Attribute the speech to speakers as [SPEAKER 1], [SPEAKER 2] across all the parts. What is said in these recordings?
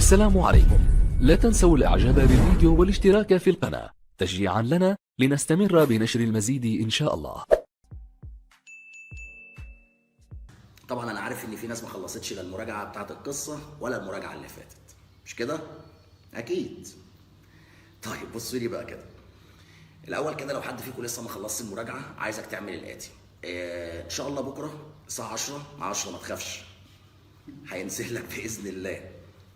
[SPEAKER 1] السلام عليكم. لا تنسوا الاعجاب بالفيديو والاشتراك في القناة تشجيعا لنا لنستمر بنشر المزيد ان شاء الله.
[SPEAKER 2] طبعا انا عارف ان في ناس ما خلصتش لا المراجعه بتاعت القصه ولا المراجعه اللي فاتت، مش كده؟ اكيد. طيب بصوا لي بقى كده. الاول كده لو حد فيكم لسه ما خلصش المراجعه عايزك تعمل الاتي. ان شاء الله بكره الساعه 10 مع 10 ما تخافش هينزل لك باذن الله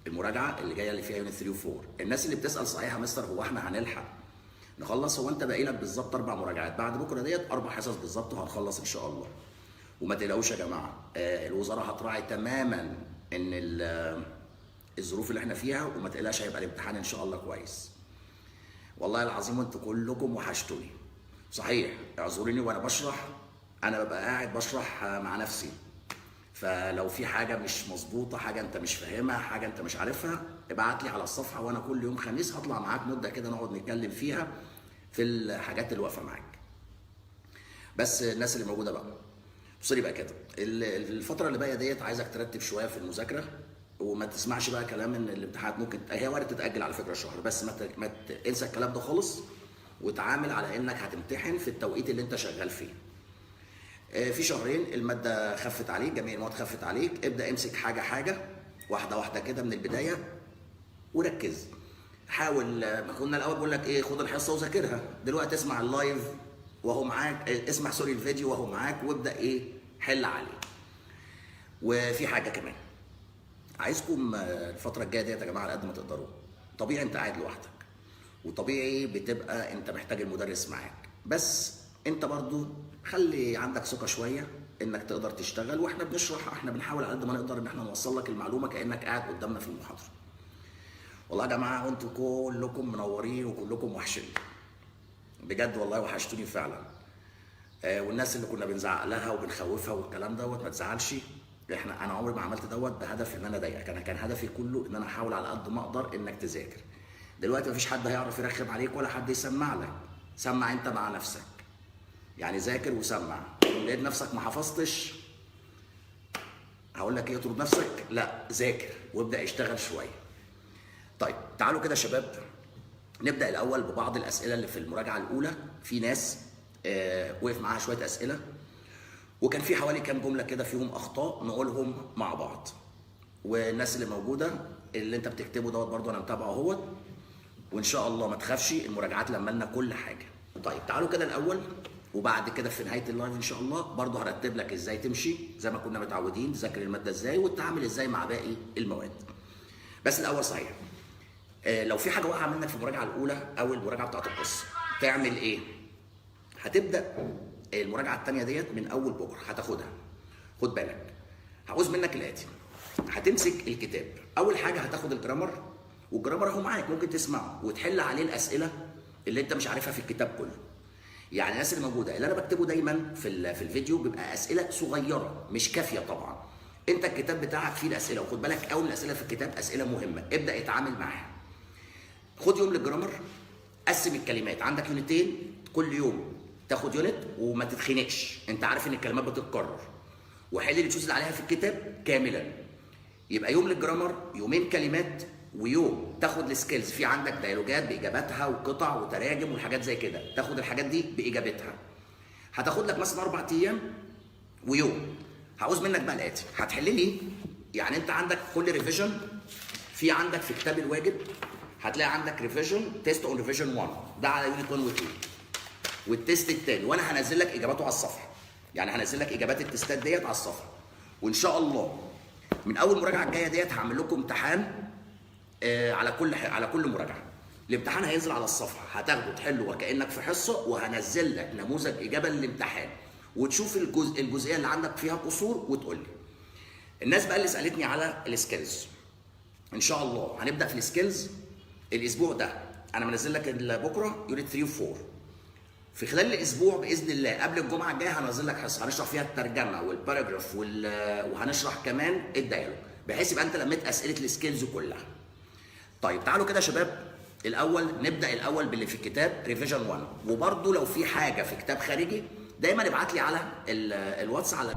[SPEAKER 2] المراجعه اللي جايه اللي فيها يونت 3 و 4. الناس اللي بتسال صحيح يا مستر هو احنا هنلحق نخلص؟ هو انت باقي لك بالظبط 4 مراجعات بعد بكره ديت، 4 حصص بالظبط وهنخلص ان شاء الله. وما تقلقوش يا جماعه، الوزاره هتراعي تماما ان الظروف اللي احنا فيها، وما تقلقش هيبقى الامتحان ان شاء الله كويس. والله العظيم انتوا كلكم وحشتوني. صحيح اعذروني وانا بشرح، انا ببقى قاعد بشرح مع نفسي، فلو في حاجه مش مظبوطه، حاجه انت مش فاهمها، حاجه انت مش عارفها، ابعت لي على الصفحه وانا كل يوم خميس هطلع معاك مده كده نقعد نتكلم فيها في الحاجات اللي واقفه معاك. بس الناس اللي موجوده بقى بص لي بقى كده، الفتره اللي باقيه ديت عايزك ترتب شويه في المذاكره، وما تسمعش بقى كلام ان الامتحانات ممكن هي وارد تتاجل على فكره شهر، بس ما انسى الكلام ده خالص، وتعامل على انك هتمتحن في التوقيت اللي انت شغال فيه. في شهرين الماده خفت عليك، جميع المواد خفت عليك، ابدا امسك حاجه حاجه، واحده واحده كده من البدايه وركز. حاول، ما كنا الاول بقول لك ايه، خد الحصه وذاكرها، دلوقتي اسمع اللايف وهو معاك، اسمع سوري الفيديو وهو معاك، وابدا ايه حل عليه. وفي حاجه كمان عايزكم الفتره الجايه ديت يا جماعه على قد ما تقدروا، طبيعي انت قاعد لوحدك، وطبيعي بتبقى انت محتاج المدرس معاك، بس انت برضو خلي عندك ثقه شويه انك تقدر تشتغل، واحنا بنشرح، احنا بنحاول على قد ما نقدر ان احنا نوصل لك المعلومه كانك قاعد قدامنا في المحاضره. والله يا جماعه وانتوا كلكم منورين وكلكم وحشين بجد، والله وحشتوني فعلا. والناس اللي كنا بنزعق لها وبنخوفها والكلام دوت ما تزعلش، انا عمري ما عملت دوت بهدف ان انا اضايقك، انا كان هدفي كله ان انا احاول على قد ما اقدر انك تذاكر. دلوقتي مفيش حد هيعرف يرخم عليك ولا حد يسمع لك، سمع انت مع نفسك، يعني ذاكر وسمع. لو لقيت نفسك ما حفظتش هقول لك ايه، اطرد نفسك، لا ذاكر وابدا اشتغل شويه. طيب تعالوا كده يا شباب نبدا الاول ببعض الاسئله اللي في المراجعه الاولى. في ناس وقف معاها شويه اسئله، وكان في حوالي كام جمله كده فيهم اخطاء نقولهم مع بعض. والناس اللي موجوده اللي انت بتكتبه دوت برضو انا متابعه اهوت، وان شاء الله ما تخافش المراجعات لما لنا كل حاجه. طيب تعالوا كده الاول، وبعد كده في نهايه اللايف ان شاء الله برضو هرتب لك ازاي تمشي زي ما كنا متعودين، تذاكر الماده ازاي وتتعامل ازاي مع باقي المواد. بس الاول صحيح لو في حاجه واقعه منك في المراجعه الاولى او المراجعه بتاعت القصه تعمل ايه؟ هتبدا المراجعه الثانيه ديت من اول بكره هتاخدها. خد بالك، هعوز منك الاتي، هتمسك الكتاب. اول حاجه هتاخد الجرامر، والجرامر اهو معاك ممكن تسمعه وتحل عليه الاسئله اللي انت مش عارفها في الكتاب كله. يعني الناس اللي موجوده اللي انا بكتبه دايما في الفيديو بيبقى اسئله صغيره مش كافيه طبعا. انت الكتاب بتاعك فيه الاسئله، وخد بالك اول الاسئله في الكتاب اسئله مهمه، ابدا اتعامل معاها. خد يوم للجرامر، قسم الكلمات، عندك يونتين كل يوم تاخد يونت وما تتخنقش، انت عارف ان الكلمات بتتكرر، وحل التشوز اللي عليها في الكتاب كاملا. يبقى يوم للجرامر، يومين كلمات، ويوم تاخد السكيلز، في عندك ديالوجات باجاباتها وقطع وتراجم وحاجات زي كده، تاخد الحاجات دي باجابتها. هتاخد لك مثلا 4 ايام ويوم. هعوز منك بقى الاتي، هتحل لي يعني انت عندك كل ريفيجن في عندك في كتاب الواجب هتلاقي عندك ريفيجن تيست اون ريفيجن 1 ده على يونت 1 و 2، والتيست الثاني وانا هنزل لك اجاباته على الصفحه، يعني هنزل لك اجابات التيستات ديت على الصفحه. وان شاء الله من اول مراجعه الجايه ديت هعمل لكم امتحان على كل مراجعه. الامتحان هينزل على الصفحه، هتاخده تحله وكانك في حصه، وهنزل لك نموذج اجابه للامتحان، وتشوف الجزئيه اللي عندك فيها قصور وتقول لي. الناس بقى اللي سالتني على السكيلز، ان شاء الله هنبدا في السكيلز الاسبوع ده. انا منزل لك بكره يونت 3 و 4، في خلال الاسبوع باذن الله قبل الجمعه الجايه هنزل لك حصه هنشرح فيها الترجمه والباراجراف وهنشرح كمان الديالوج، بحيث يبقى انت لميت اسئله السكيلز كلها. طيب تعالوا كده يا شباب الاول نبدا الاول باللي في الكتاب ريفيجن 1، وبرده لو في حاجه في كتاب خارجي دايما ابعت لي على الواتس على